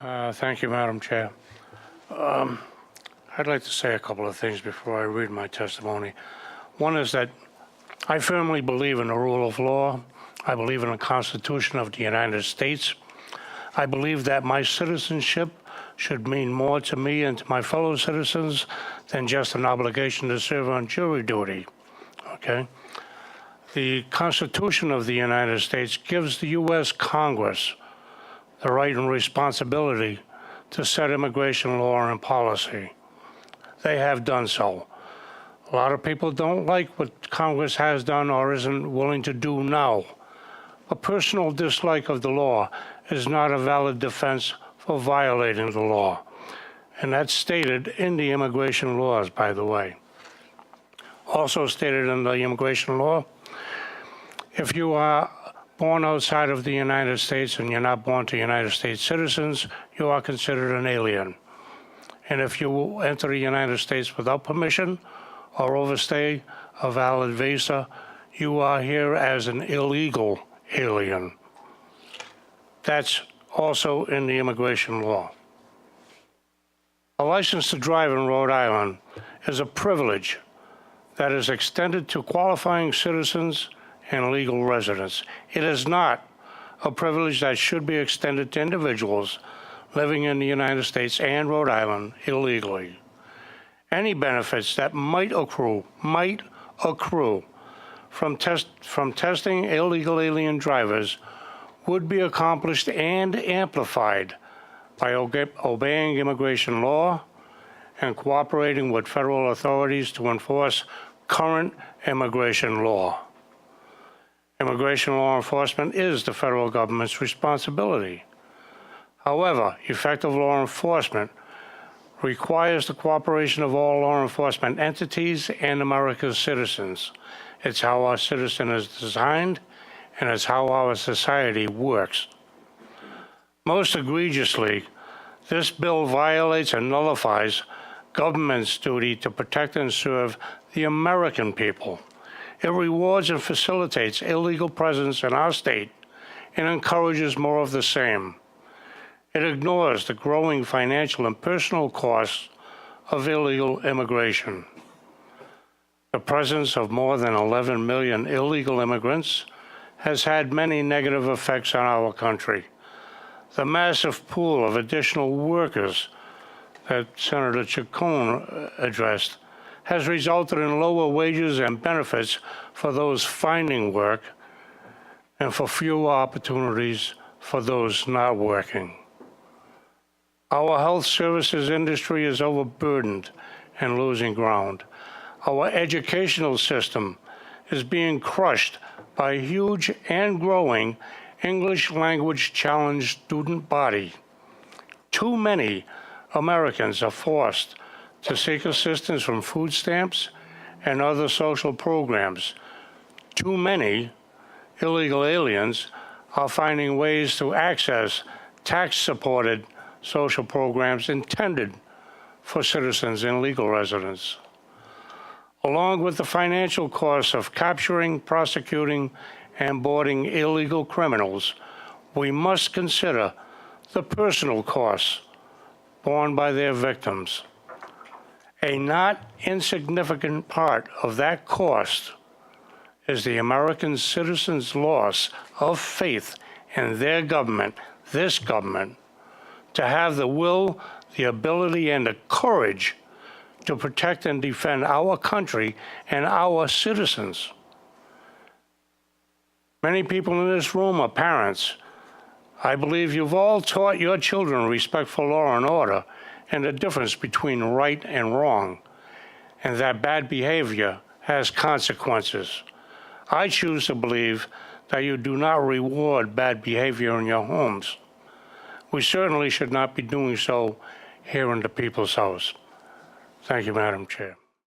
Thank you, Madam Chair. I'd like to say a couple of things before I read my testimony. One is that I firmly believe in the rule of law. I believe in the Constitution of the United States. I believe that my citizenship should mean more to me and to my fellow citizens than just an obligation to serve on jury duty, okay? The Constitution of the United States gives the U.S. Congress the right and responsibility to set immigration law and policy. They have done so. A lot of people don't like what Congress has done or isn't willing to do now. A personal dislike of the law is not a valid defense for violating the law. And that's stated in the immigration laws, by the way. Also stated in the immigration law, if you are born outside of the United States and you're not born to United States citizens, you are considered an alien. And if you enter the United States without permission or overstay a valid visa, you are here as an illegal alien. That's also in the immigration law. A license to drive in Rhode Island is a privilege that is extended to qualifying citizens and legal residents. It is not a privilege that should be extended to individuals living in the United States and Rhode Island illegally. Any benefits that might accrue from testing illegal alien drivers would be accomplished and amplified by obeying immigration law and cooperating with federal authorities to enforce current immigration law. Immigration law enforcement is the federal government's responsibility. However, effective law enforcement requires the cooperation of all law enforcement entities and America's citizens. It's how our citizen is designed, and it's how our society works. Most egregiously, this bill violates and nullifies government's duty to protect and serve the American people. It rewards and facilitates illegal presence in our state and encourages more of the same. It ignores the growing financial and personal costs of illegal immigration. The presence of more than 11 million illegal immigrants has had many negative effects on our country. The massive pool of additional workers that Senator Chacon addressed has resulted in lower wages and benefits for those finding work and for fewer opportunities for those not working. Our health services industry is overburdened and losing ground. Our educational system is being crushed by a huge and growing English language challenged student body. Too many Americans are forced to seek assistance from food stamps and other social programs. Too many illegal aliens are finding ways to access tax-supported social programs intended for citizens and legal residents. Along with the financial costs of capturing, prosecuting, and boarding illegal criminals, we must consider the personal costs borne by their victims. A not insignificant part of that cost is the American citizens' loss of faith in their government, this government, to have the will, the ability, and the courage to protect and defend our country and our citizens. Many people in this room are parents. I believe you've all taught your children respect for law and order and the difference between right and wrong, and that bad behavior has consequences. I choose to believe that you do not reward bad behavior in your homes. We certainly should not be doing so here in the People's House. Thank you, Madam Chair.